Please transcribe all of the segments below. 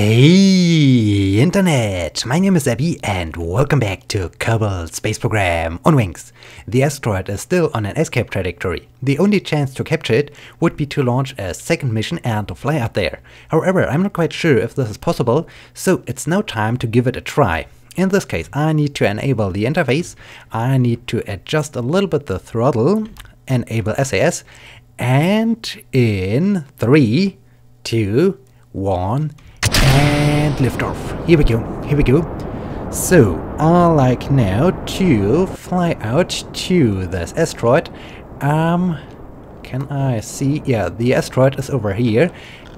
Hey Internet, my name is Abby and welcome back to Kerbal Space Program on Wings. The asteroid is still on an escape trajectory. The only chance to capture it would be to launch a second mission and to fly out there. However, I'm not quite sure if this is possible, so it's now time to give it a try. In this case, I need to enable the interface, I need to adjust a little bit the throttle, enable SAS, and in 3, 2, 1, and liftoff. Here we go. So, I like now to fly out to this asteroid. Can I see? Yeah, the asteroid is over here.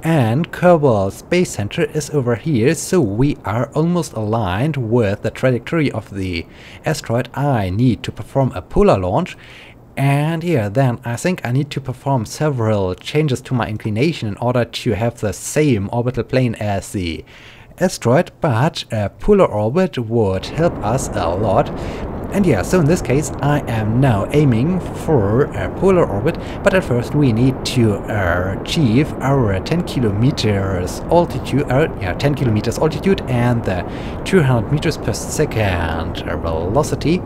And Kerbal Space Center is over here, so we are almost aligned with the trajectory of the asteroid. I need to perform a polar launch. And yeah, then I think I need to perform several changes to my inclination in order to have the same orbital plane as the asteroid, but a polar orbit would help us a lot. And yeah, so in this case I am now aiming for a polar orbit, but at first we need to achieve our 10 kilometers altitude, 10 kilometers altitude and the 200 meters per second velocity.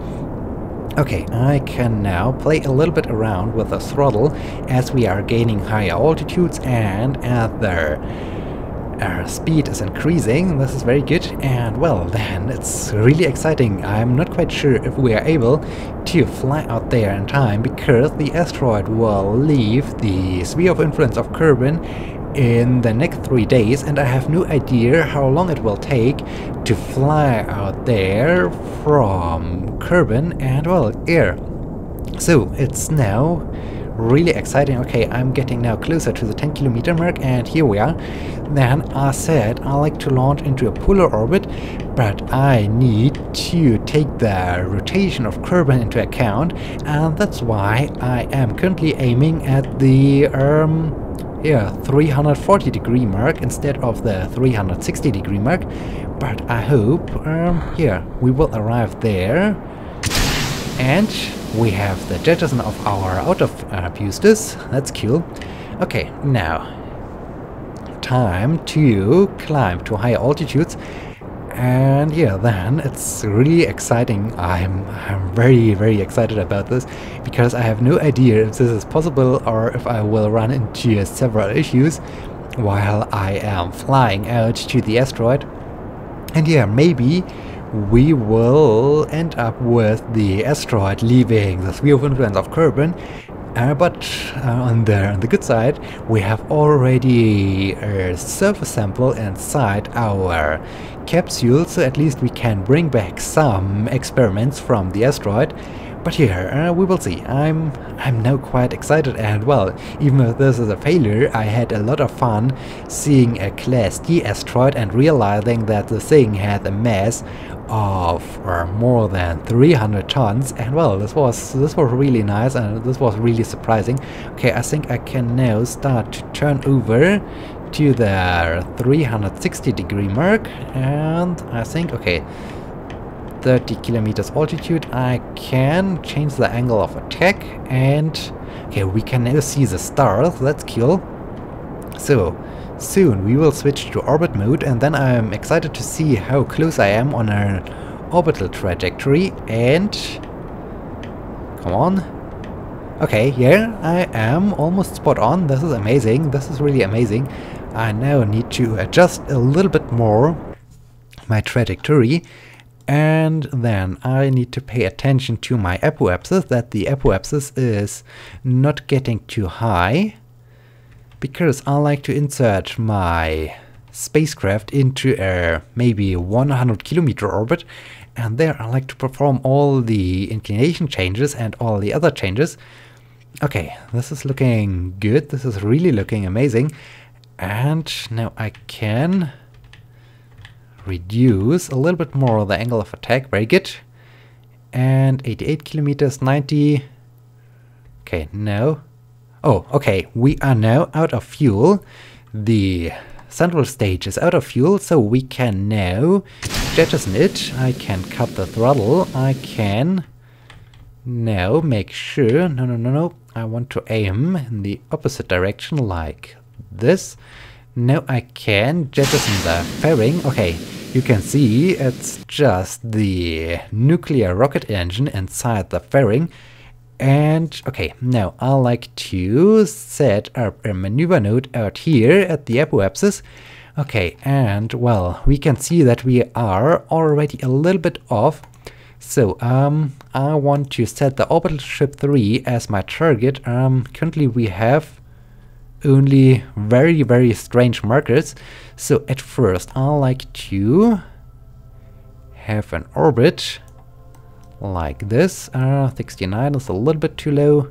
Okay, I can now play a little bit around with the throttle as we are gaining higher altitudes and as our speed is increasing. This is very good, and well, then it's really exciting. I'm not quite sure if we are able to fly out there in time, because the asteroid will leave the sphere of influence of Kerbin in the next 3 days, and I have no idea how long it will take to fly out there from Kerbin and well, air. So it's now really exciting. Okay, I'm getting now closer to the 10 kilometer mark, and here we are. Then I said I like to launch into a polar orbit, but I need to take the rotation of Kerbin into account, and that's why I am currently aiming at the 340 degree mark instead of the 360 degree mark. But I hope we will arrive there. And we have the jettison of our out of boosters. That's cool. Okay, now time to climb to higher altitudes. And yeah, then it's really exciting. I'm very excited about this, because I have no idea if this is possible or if I will run into several issues while I am flying out to the asteroid. And yeah, maybe we will end up with the asteroid leaving the sphere of influence of Kerbin. But on the good side, we have already a surface sample inside our capsule, so at least we can bring back some experiments from the asteroid. But here, we will see. I'm now quite excited, and well, even if this is a failure, I had a lot of fun seeing a Class D asteroid and realizing that the thing had a mass of more than 300 tons, and well, this was really nice, and this was really surprising. Okay, I think I can now start to turn over to the 360 degree mark, and I think, okay, 30 kilometers altitude, I can change the angle of attack, and okay, we can now see the stars. That's cool. So soon we will switch to orbit mode, and then I'm excited to see how close I am on an orbital trajectory. And come on. Okay, yeah, I am almost spot on. This is amazing. This is really amazing. I now need to adjust a little bit more my trajectory. And then I need to pay attention to my apoapsis, that the apoapsis is not getting too high, because I like to insert my spacecraft into a maybe 100 kilometer orbit, and there I like to perform all the inclination changes and all the other changes. Okay, this is looking good, this is really looking amazing, and now I can reduce a little bit more the angle of attack. Very good. And 88 kilometers, 90. Okay, no. Oh, okay, we are now out of fuel. The central stage is out of fuel, so we can now jettison it. I can cut the throttle. I can now make sure, no, I want to aim in the opposite direction like this. now I can jettison the fairing. Okay, you can see it's just the nuclear rocket engine inside the fairing. And okay, now I like to set up a maneuver node out here at the apoapsis. Okay, and well, we can see that we are already a little bit off. So I want to set the orbital ship 3 as my target. Currently we have only very strange markers. So at first I like to have an orbit like this. 69 is a little bit too low.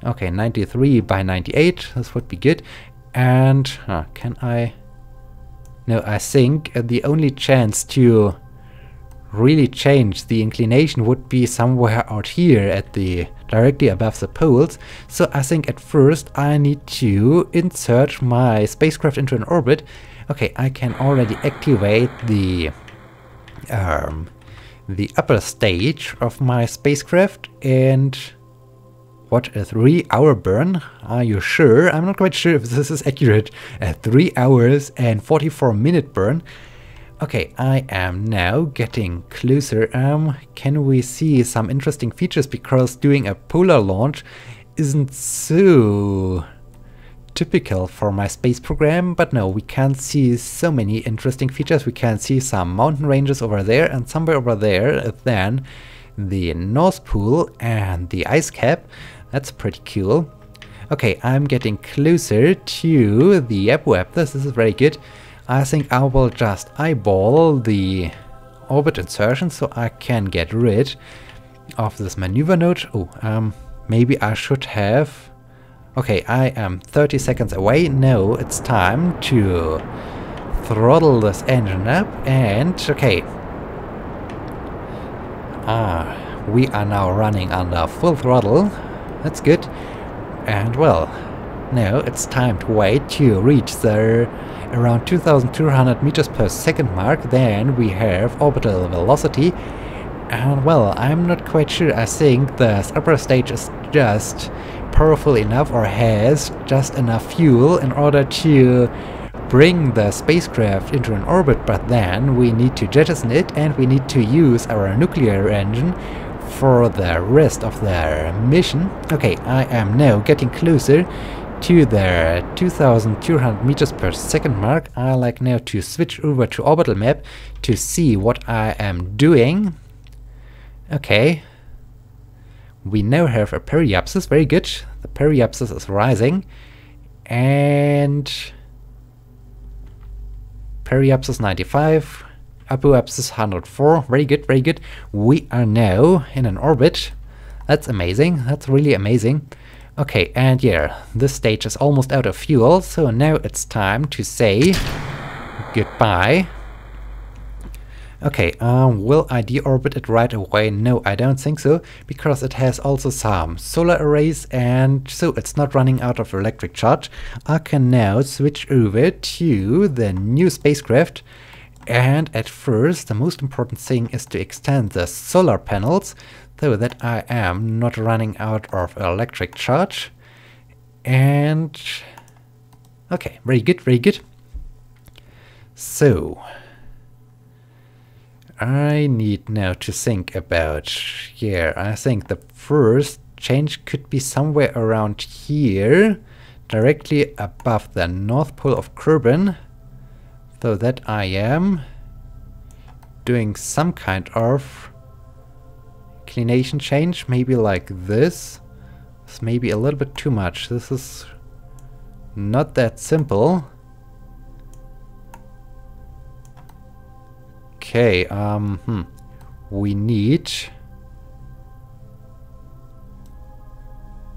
Okay, 93 by 98, this would be good. And can I... No, I think the only chance to really change the inclination would be somewhere out here at the directly above the poles. So I think at first I need to insert my spacecraft into an orbit. Okay, I can already activate the upper stage of my spacecraft. And what, a 3-hour burn? Are you sure? I'm not quite sure if this is accurate. A 3 hours and 44-minute burn. Okay, I am now getting closer. Can we see some interesting features? Because doing a polar launch isn't so typical for my space program, but no, we can see so many interesting features. We can see some mountain ranges over there, and somewhere over there then the North Pole and the ice cap. That's pretty cool. Okay, I'm getting closer to the apoapsis. This is very good. I think I will just eyeball the orbit insertion so I can get rid of this maneuver node. Oh, maybe I should have... Okay, I am 30 seconds away. No, it's time to throttle this engine up and... Okay. We are now running under full throttle. That's good. And well, now it's time to wait to reach the around 2200 meters per second mark. Then we have orbital velocity. And well, I'm not quite sure. I think the upper stage is just powerful enough or has just enough fuel in order to bring the spacecraft into an orbit, but then we need to jettison it and we need to use our nuclear engine for the rest of the mission. Okay, I am now getting closer to the 2200 meters per second mark. I like now to switch over to orbital map to see what I am doing. Okay, we now have a periapsis, very good. The periapsis is rising, and periapsis 95, apoapsis 104, very good, very good. We are now in an orbit. That's amazing, that's really amazing. Okay, and yeah, this stage is almost out of fuel, so now it's time to say goodbye. Okay, will I deorbit it right away? No, I don't think so, because it has also some solar arrays, and so it's not running out of electric charge. I can now switch over to the new spacecraft, and at first the most important thing is to extend the solar panels so that I am not running out of electric charge. And okay, very good, very good. So I need now to think about, yeah, I think the first change could be somewhere around here, directly above the North Pole of Kerbin, so that I am doing some kind of inclination change, maybe like this. It's maybe a little bit too much. This is not that simple. Okay, we need...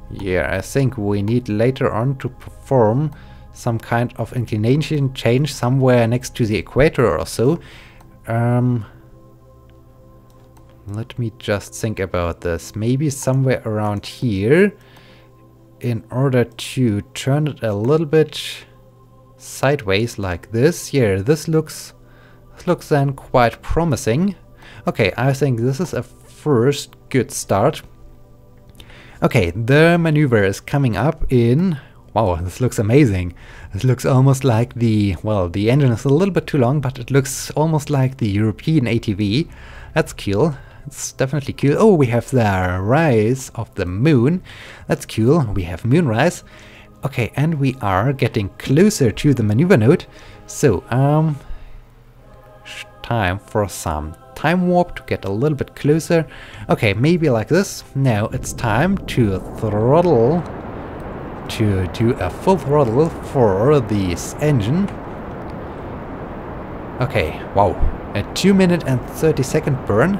Yeah, I think we need later on to perform some kind of inclination change somewhere next to the equator or so. Let me just think about this. Maybe somewhere around here, in order to turn it a little bit sideways like this. Yeah, this looks then quite promising. Okay, I think this is a first good start. Okay, the maneuver is coming up in wow, this looks amazing. This looks almost like the, well, the engine is a little bit too long, but it looks almost like the European ATV. That's cool. It's definitely cool. Oh, we have the rise of the moon. That's cool. We have moonrise. Okay, and we are getting closer to the maneuver node. So, time for some time warp to get a little bit closer. Okay, maybe like this. Now it's time to throttle, to do a full throttle for this engine. Okay, wow, a 2 minute and 30-second burn.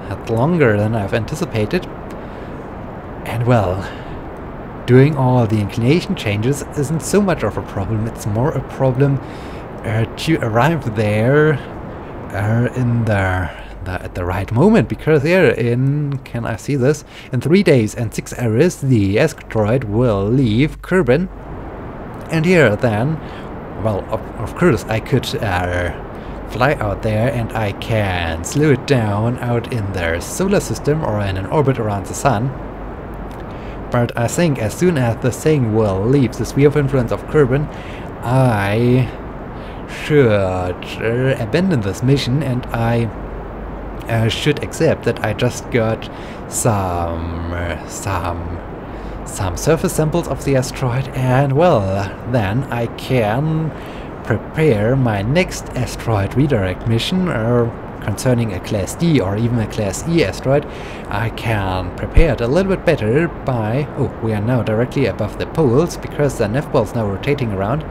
That's longer than I've anticipated. And well, doing all the inclination changes isn't so much of a problem. It's more a problem to arrive there in at the right moment, because here in, can I see this? In 3 days and 6 hours the asteroid will leave Kerbin. And here then, well, of course I could fly out there and I can slow it down out in their solar system or in an orbit around the sun. But I think as soon as the thing will leave the sphere of influence of Kerbin, I should abandon this mission, and I should accept that I just got some surface samples of the asteroid, and well, then I can prepare my next asteroid redirect mission concerning a Class D or even a Class E asteroid. I can prepare it a little bit better by, oh, we are now directly above the poles because the nav ball is now rotating around,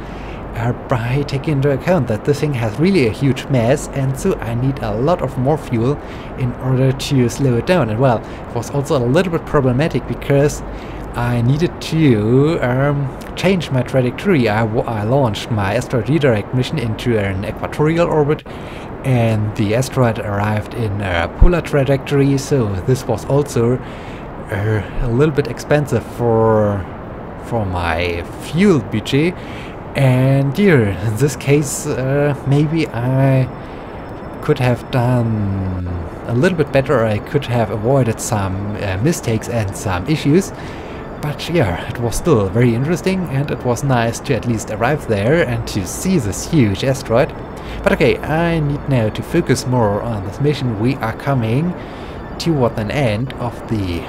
by taking into account that this thing has really a huge mass, and so I need a lot of more fuel in order to slow it down. And well, it was also a little bit problematic because I needed to change my trajectory. I launched my asteroid redirect mission into an equatorial orbit, and the asteroid arrived in a polar trajectory, so this was also a little bit expensive for my fuel budget. And here, in this case, maybe I could have done a little bit better, or I could have avoided some mistakes and some issues. But yeah, it was still very interesting, and it was nice to at least arrive there and to see this huge asteroid. But okay, I need now to focus more on this mission. We are coming toward an end of the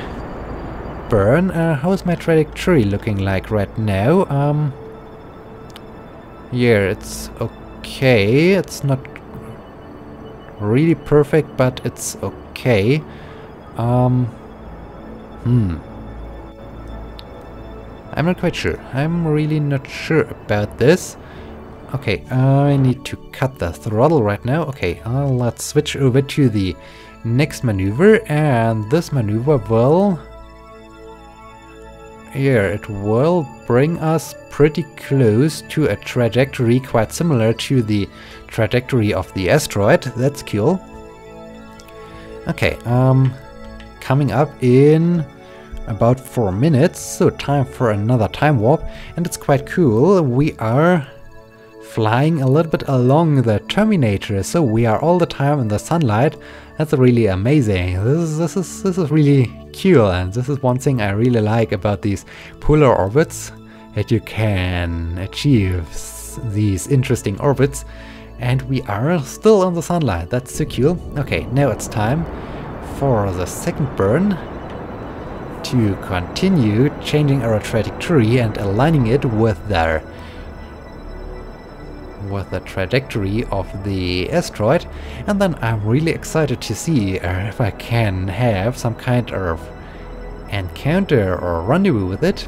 burn. How's my trajectory looking like right now? Yeah, it's okay. It's not really perfect, but it's okay. I'm not quite sure. I'm really not sure about this. Okay, I need to cut the throttle right now. Okay, let's switch over to the next maneuver, and this maneuver will... here, it will bring us pretty close to a trajectory quite similar to the trajectory of the asteroid. That's cool. Okay, coming up in about 4 minutes, so time for another time warp, and it's quite cool. We are flying a little bit along the terminator, so we are all the time in the sunlight. That's really amazing. This is really cool, and this is one thing I really like about these polar orbits, that you can achieve these interesting orbits, and we are still in the sunlight. That's so cool. Okay, now it's time for the second burn to continue changing our trajectory and aligning it with the trajectory of the asteroid, and then I'm really excited to see if I can have some kind of encounter or rendezvous with it.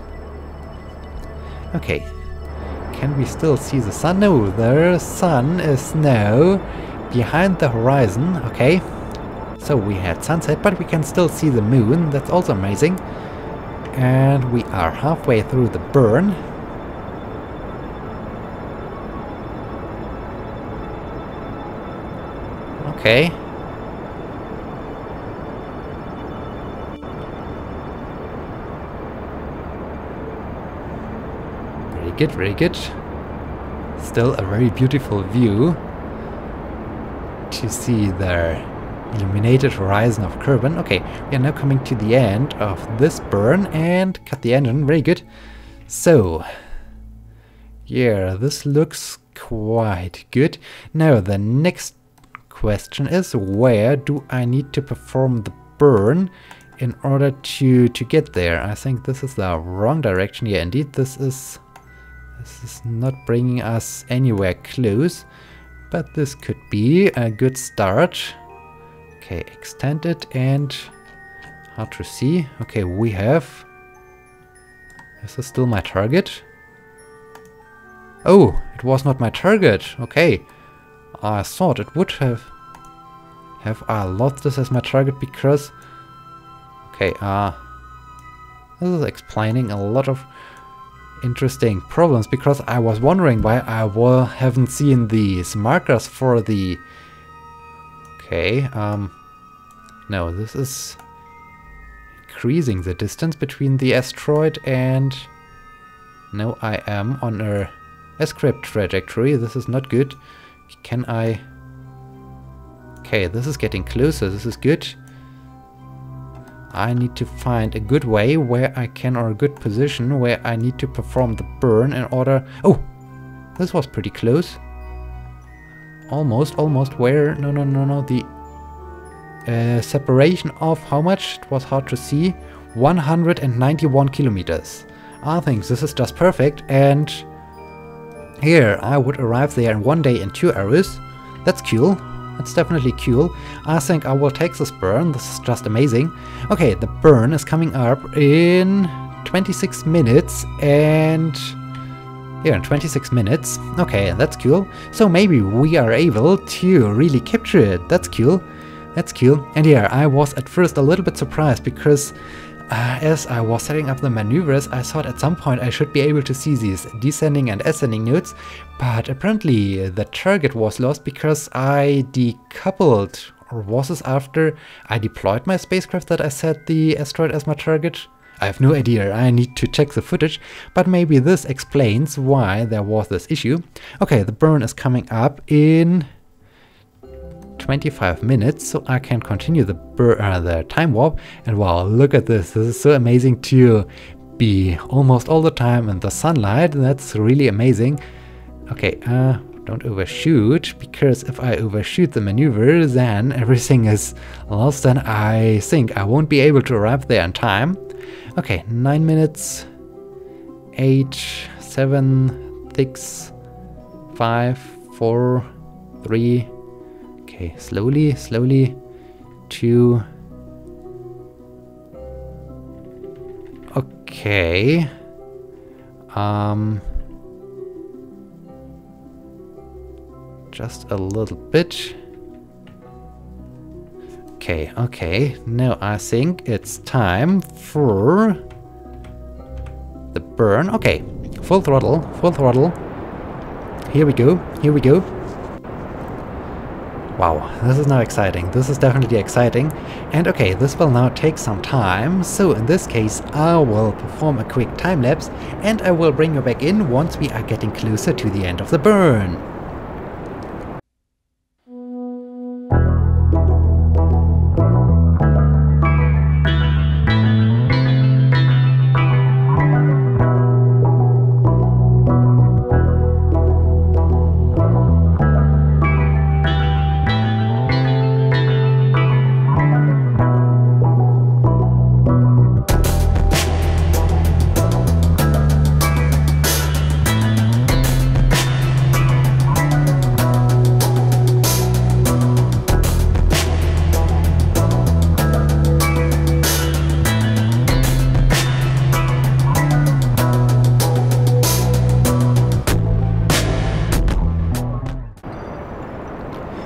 Okay, can we still see the sun? No, the sun is now behind the horizon. Okay, so we had sunset, but we can still see the moon. That's also amazing. And we are halfway through the burn. Okay. Very good, very good. Still a very beautiful view to see the illuminated horizon of Kerbin. Okay, we are now coming to the end of this burn and cut the engine. Very good. So, yeah, this looks quite good. Now, the next question is, where do I need to perform the burn in order to get there? I think this is the wrong direction. Yeah, indeed, this is not bringing us anywhere close, but this could be a good start. Okay, extend it and hard to see. Okay, we have... Is this still my target? Oh, it was not my target. Okay, I thought it would have. Have I lost this as my target because... Okay, this is explaining a lot of interesting problems, because I was wondering why I haven't seen these markers for the... Okay, no, this is increasing the distance between the asteroid and... No, I am on a escape trajectory. This is not good. Can I... Okay, this is getting closer. This is good. I need to find a good way where I can, or a good position where I need to perform the burn in order... Oh! This was pretty close. Almost where? No. The separation of how much? It was hard to see. 191 kilometers. I think this is just perfect, and here I would arrive there in 1 day and 2 hours. That's cool. That's definitely cool. I think I will take this burn. This is just amazing. Okay, the burn is coming up in 26 minutes, and here in 26 minutes. Okay, that's cool. So maybe we are able to really capture it. That's cool. That's cool. And yeah, I was at first a little bit surprised, because as I was setting up the maneuvers, I thought at some point I should be able to see these descending and ascending nodes, but apparently the target was lost because I decoupled, or was this after I deployed my spacecraft that I set the asteroid as my target? I have no idea, I need to check the footage, but maybe this explains why there was this issue. Okay, the burn is coming up in 25 minutes, so I can continue the time warp. And wow, look at this. This is so amazing to be almost all the time in the sunlight. That's really amazing. Okay, don't overshoot, because if I overshoot the maneuver, then everything is lost, and I think I won't be able to arrive there in time. Okay, 9 minutes, 8, 7, 6, 5, 4, 3. Okay, slowly, 2. Okay. Just a little bit. Okay. Now I think it's time for the burn. Okay, full throttle. Here we go. Wow, this is now exciting. This is definitely exciting. And okay, this will now take some time. So in this case, I will perform a quick time lapse, and I will bring you back in once we are getting closer to the end of the burn.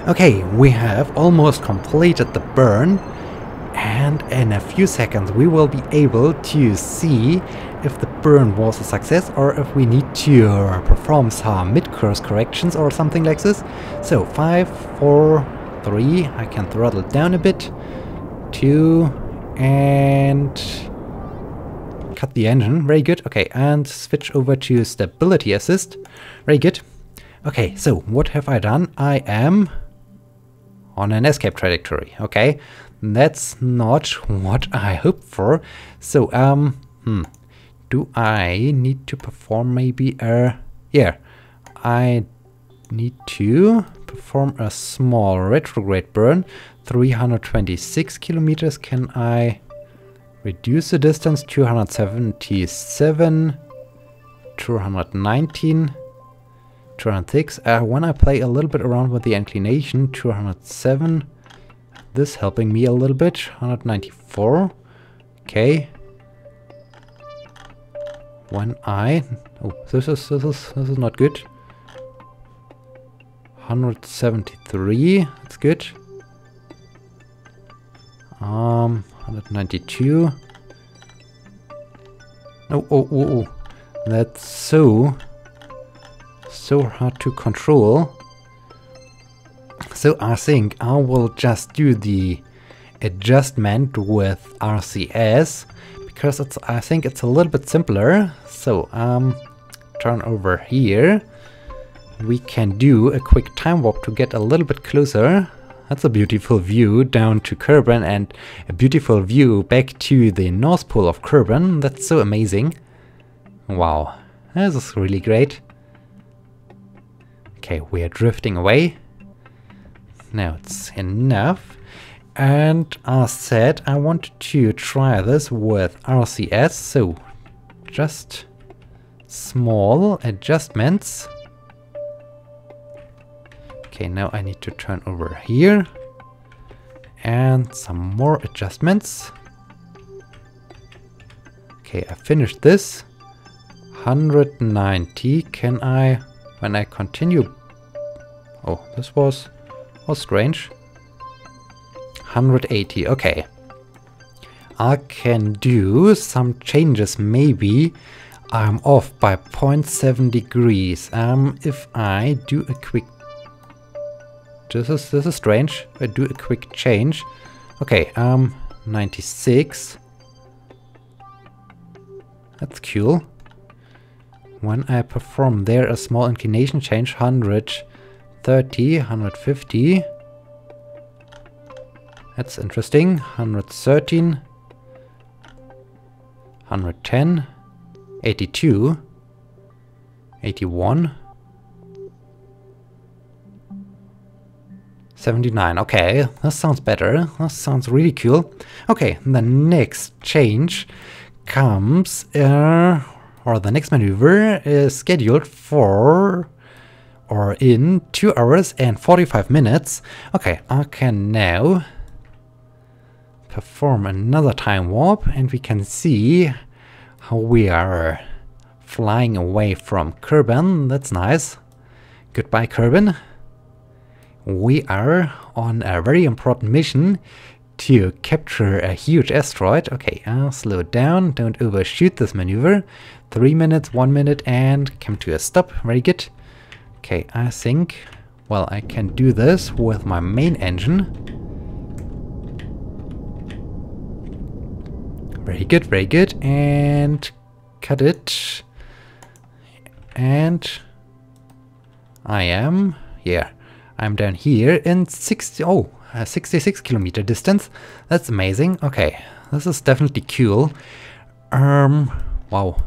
Okay, we have almost completed the burn, and in a few seconds we will be able to see if the burn was a success or if we need to perform some mid-course corrections or something like this. So 5, 4, 3, I can throttle down a bit, 2, and cut the engine, very good. Okay, and switch over to stability assist, very good. Okay, so what have I done? I am on an escape trajectory. Okay, that's not what I hoped for. So do I need to perform maybe a... Yeah, I need to perform a small retrograde burn. 326 kilometers. Can I reduce the distance? 277, 219, 206. When I play a little bit around with the inclination, 207. This helping me a little bit. 194. Okay. When I... Oh, this is not good. 173. That's good. 192. Oh. That's so hard to control. So I think I will just do the adjustment with RCS because I think it's a little bit simpler. So turn over here. We can do a quick time warp to get a little bit closer. That's a beautiful view down to Kerbin and a beautiful view back to the North Pole of Kerbin. That's so amazing. Wow, this is really great. Okay, we are drifting away. Now it's enough. And I said I wanted to try this with RCS, so just small adjustments. Okay, now I need to turn over here. And some more adjustments. Okay, I finished this. 190. Can I, when I continue? Oh, this was strange. 180. Okay. I can do some changes. Maybe I'm off by 0.7 degrees. If I do a quick... This is strange. I do a quick change. Okay, 96. That's cool. When I perform there a small inclination change, 130, 150. That's interesting. 113, 110, 82, 81, 79. Okay, that sounds better. That sounds really cool. Okay, the next change comes, or the next maneuver is scheduled for, or in 2 hours and 45 minutes. Okay, I can now perform another time warp and we can see how we are flying away from Kerbin. That's nice. Goodbye, Kerbin. We are on a very important mission to capture a huge asteroid. Okay, I'll slow down. Don't overshoot this maneuver. 3 minutes, 1 minute, and come to a stop. Very good. Okay, I think, well, I can do this with my main engine. Very good, very good. And cut it. And I am, yeah, I'm down here in 66 kilometer distance. That's amazing. Okay, this is definitely cool. Wow.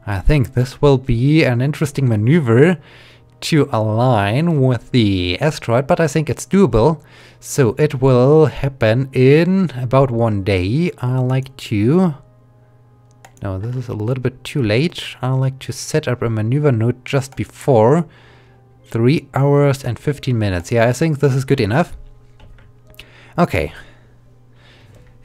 I think this will be an interesting maneuver to align with the asteroid, but I think it's doable. So it will happen in about 1 day. I like to... No, this is a little bit too late. I like to set up a maneuver node just before. 3 hours and 15 minutes. Yeah, I think this is good enough. Okay.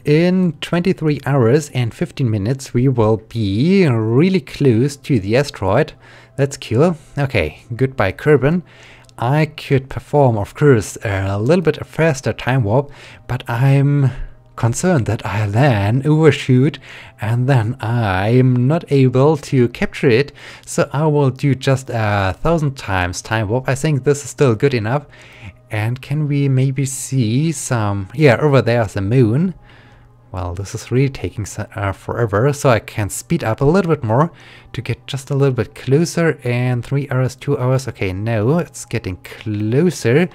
In 23 hours and 15 minutes we will be really close to the asteroid. That's cool. Okay, goodbye Kerbin. I could perform, of course, a little bit faster time warp, but I'm concerned that I then overshoot and then I'm not able to capture it. So I will do just 1,000 times time warp. I think this is still good enough. And can we maybe see some... Yeah, over there's the moon. Well, this is really taking forever, so I can speed up a little bit more to get just a little bit closer. And 3 hours, 2 hours. Okay, now it's getting closer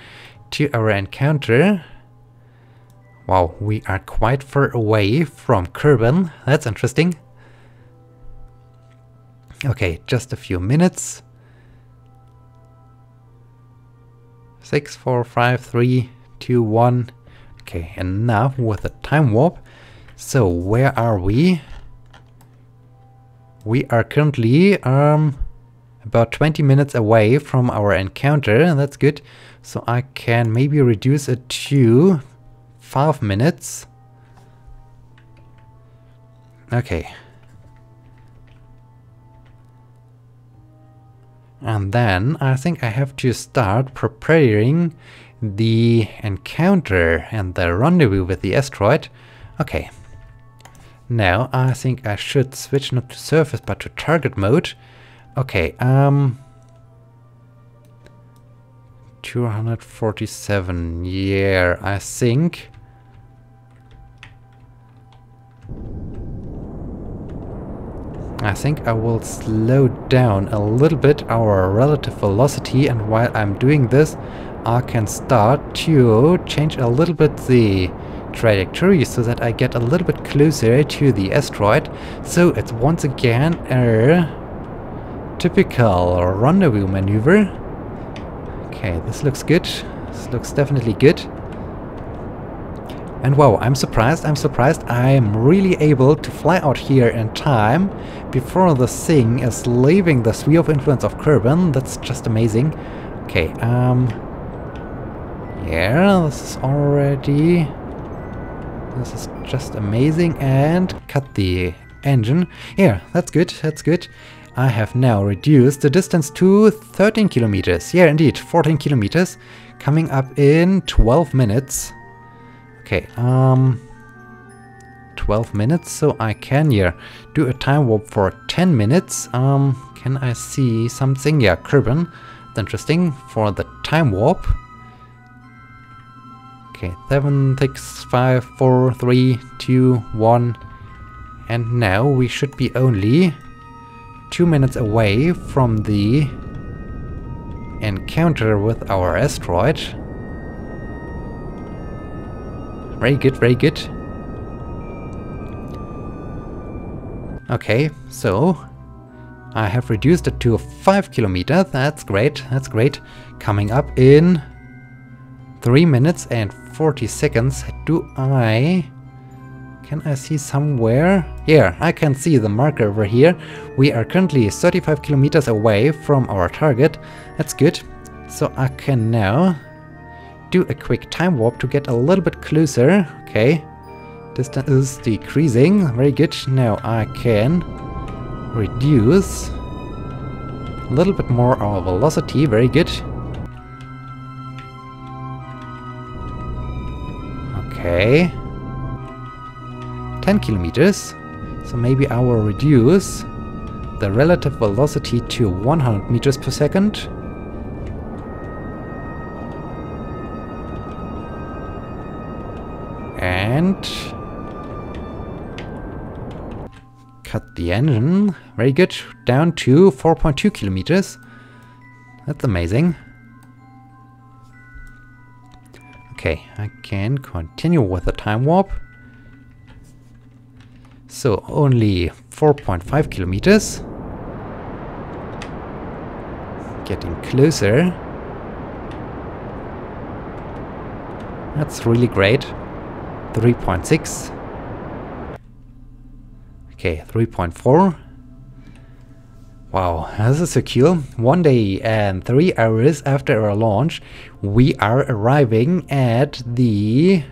to our encounter. Wow, we are quite far away from Kerbin. That's interesting. Okay, just a few minutes. 6, 4, 5, 3, 2, 1. Okay, enough with the time warp. So where are we? We are currently about 20 minutes away from our encounter, and that's good. So I can maybe reduce it to 5 minutes. Okay. And then I think I have to start preparing the encounter and the rendezvous with the asteroid. Okay. Now I think I should switch not to surface but to target mode. Okay, 247. Yeah, I think I will slow down a little bit our relative velocity, and while I'm doing this I can start to change a little bit the trajectory so that I get a little bit closer to the asteroid. So it's once again a typical rendezvous maneuver. Okay, this looks good. This looks definitely good. And wow, I'm surprised. I'm really able to fly out here in time before the thing is leaving the sphere of influence of Kerbin. That's just amazing. Okay, yeah, this is just amazing. And cut the engine. Yeah, that's good, I have now reduced the distance to 13 kilometers. Yeah, indeed, 14 kilometers. Coming up in 12 minutes. Okay, 12 minutes, so I can here do a time warp for 10 minutes. Can I see something? Yeah, Kerbin. That's interesting for the time warp. Okay, 7, 6, 5, 4, 3, 2, 1. And now we should be only 2 minutes away from the encounter with our asteroid. Very good, very good. Okay, so I have reduced it to 5 kilometers. That's great, that's great. Coming up in 3 minutes and 40 seconds. Can I see somewhere? Yeah, I can see the marker over here. We are currently 35 kilometers away from our target. That's good. So I can now do a quick time warp to get a little bit closer. Okay, distance is decreasing. Very good. Now I can reduce a little bit more our velocity. Very good. Okay, 10 kilometers. So maybe I will reduce the relative velocity to 100 meters per second. And cut the engine. Very good. Down to 4.2 kilometers. That's amazing. Okay, I can continue with the time warp. So only 4.5 kilometers. Getting closer. That's really great. 3.6. Okay, 3.4. Wow, this is so cool. 1 day and 3 hours after our launch, we are arriving at the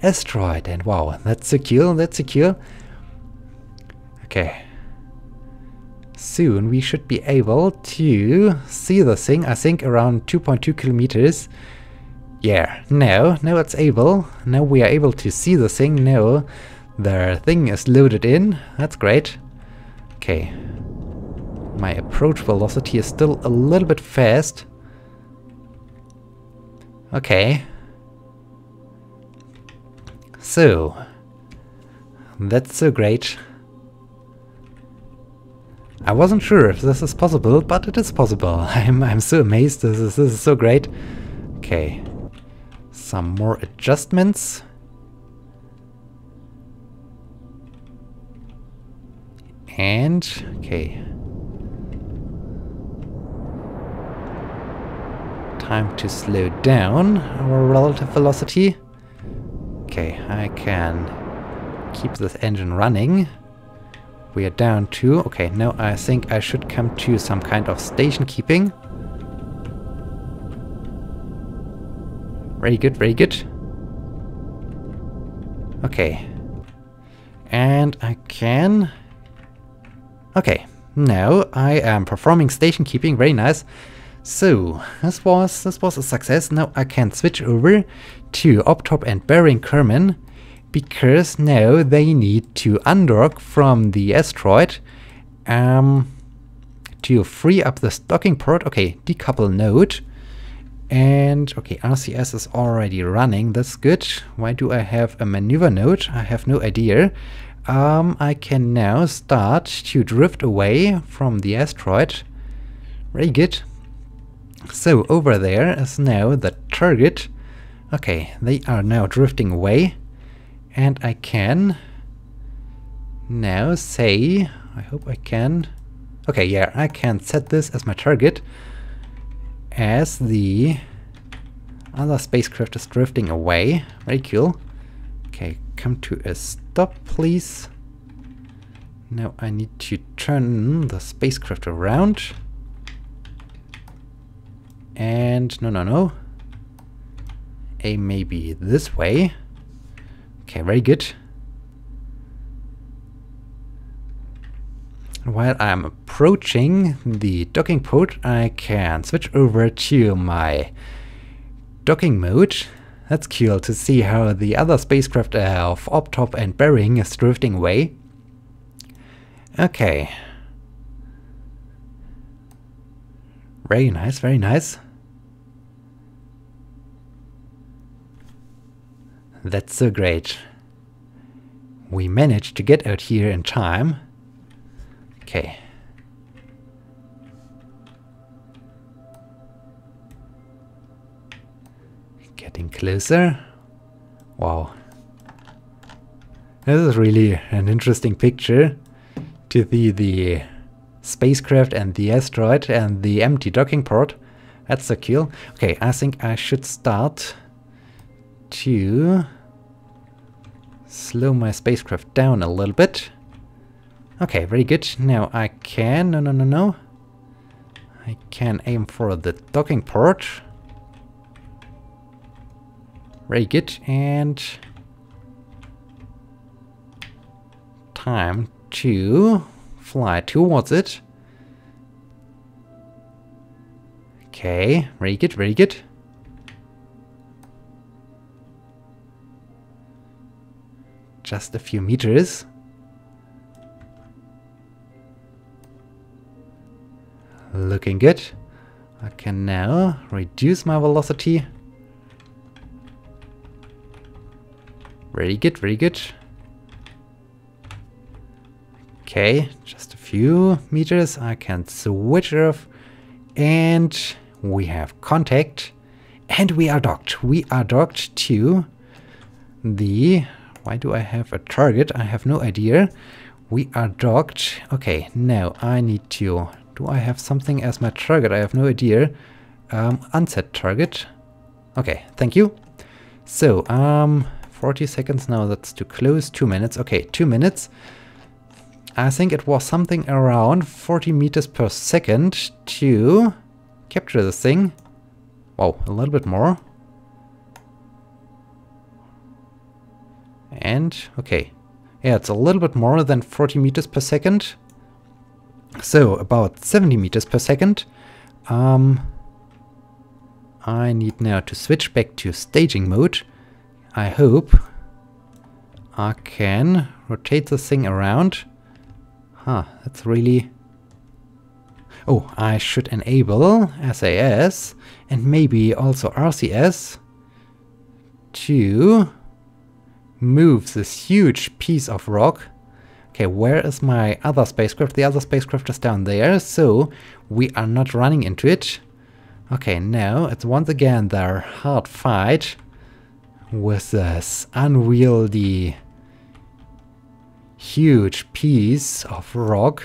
asteroid. And wow, that's so cool, that's so cool. Okay. Soon we should be able to see the thing, I think around 2.2 kilometers. Yeah, now it's able. Now we are able to see the thing. Now the thing is loaded in. That's great. Okay. My approach velocity is still a little bit fast. Okay. So, that's so great. I wasn't sure if this is possible, but it is possible. I'm so amazed. This is so great. Okay. Some more adjustments. And okay. time to slow down our relative velocity. Okay, I can keep this engine running. We are down to... Okay, now I think I should come to some kind of station keeping. Very good, very good. Okay. And I can... Okay, now I am performing station keeping, very nice. So, this was a success. Now I can switch over to Optop and bearing Kerbin, because now they need to undock from the asteroid to free up the docking port. Okay, decouple node. And okay, RCS is already running, that's good. Why do I have a maneuver node? I have no idea. I can now start to drift away from the asteroid. Very good. So over there is now the target. Okay, they are now drifting away. And I can now say, I hope I can. Okay, yeah, I can set this as my target as the other spacecraft is drifting away. Very cool. Okay, come to a stop, please. Now I need to turn the spacecraft around. And no. Maybe this way. Okay, very good. While I'm approaching the docking port, I can switch over to my docking mode. That's cool to see how the other spacecraft of Optop and bearing is drifting away. Okay. Very nice, very nice. That's so great. We managed to get out here in time. Okay. Getting closer. Wow. This is really an interesting picture to see the spacecraft and the asteroid and the empty docking port. That's so cool. Okay, I think I should start to slow my spacecraft down a little bit. Okay, very good. Now I can... No. I can aim for the docking port. Very good. And time to fly towards it. Okay, very good, very good. Just a few meters. Looking good. I can now reduce my velocity. Very good, very good. Okay, just a few meters. I can switch off. And we have contact. And we are docked. We are docked to the... Why do I have a target? I have no idea. We are docked. Okay, now I need to... Do I have something as my target? I have no idea. Unset target. Okay, thank you. So, 40 seconds now. That's too close. 2 minutes. Okay, 2 minutes. I think it was something around 40 meters per second to capture this thing. Wow, a little bit more. And, okay. Yeah, it's a little bit more than 40 meters per second. So, about 70 meters per second. I need now to switch back to staging mode. I hope I can rotate this thing around. Huh, that's really... Oh, I should enable SAS and maybe also RCS to move this huge piece of rock. Okay, where is my other spacecraft? The other spacecraft is down there, so we are not running into it. Okay, now it's once again their hard fight with this unwieldy huge piece of rock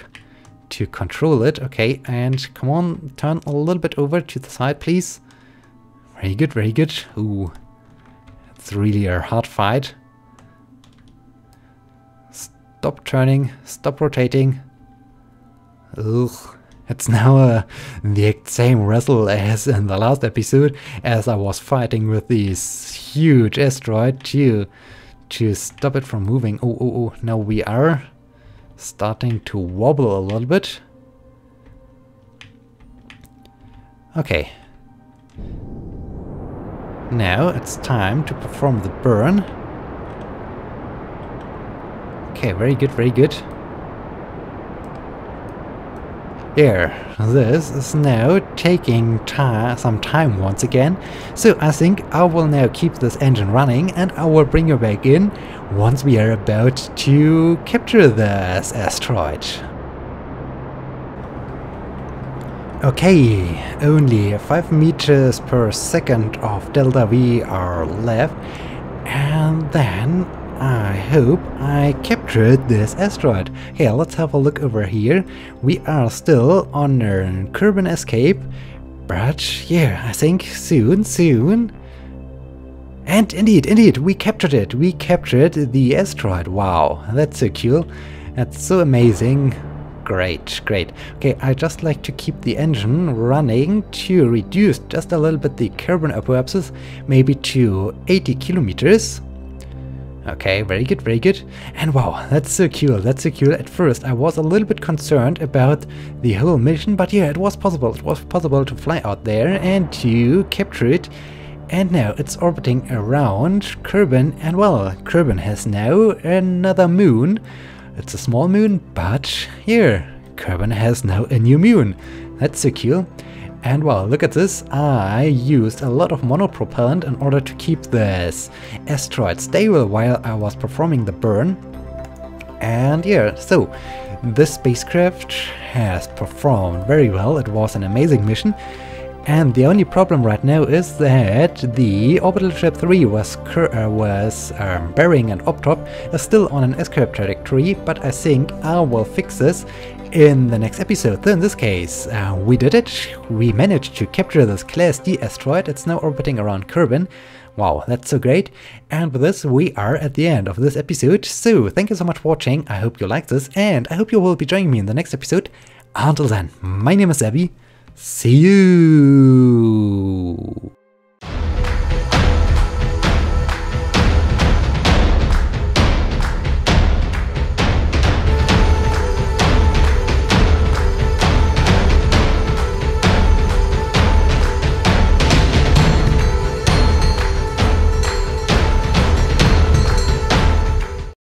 to control it. Okay, and come on, turn a little bit over to the side, please. Very good, very good. Ooh, it's really a hard fight. Stop turning, stop rotating. Ugh. It's now the exact same wrestle as in the last episode, as I was fighting with this huge asteroid to stop it from moving. Oh, now we are starting to wobble a little bit. Okay. Now it's time to perform the burn. Okay, very good, very good. Here, this is now taking some time once again, so I think I will now keep this engine running and I will bring you back in once we are about to capture this asteroid. Okay, only 5 meters per second of delta V are left, and then I hope I captured this asteroid. Here, let's have a look over here. We are still on a Kerbin escape, but yeah, I think soon. And indeed, we captured it. We captured the asteroid. Wow, that's so cool. That's so amazing. Great. Okay, I just like to keep the engine running to reduce just a little bit the Kerbin apoapsis, maybe to 80 kilometers. Okay, very good. And wow, that's so cool, At first, I was a little bit concerned about the whole mission, but yeah, it was possible. It was possible to fly out there and to capture it. And now it's orbiting around Kerbin, and well, Kerbin has now another moon. It's a small moon, but here, Kerbin has now a new moon. That's so cool. And well, look at this, I used a lot of monopropellant in order to keep this asteroid stable while I was performing the burn. And yeah, so this spacecraft has performed very well. It was an amazing mission. And the only problem right now is that the orbital ship 3 was burying an Optop, is still on an escape trajectory, but I think I will fix this in the next episode. So in this case, we did it. We managed to capture this Class D asteroid. It's now orbiting around Kerbin. Wow, that's so great. And with this, we are at the end of this episode. So thank you so much for watching. I hope you liked this, and I hope you will be joining me in the next episode. Until then, my name is Abby. See you!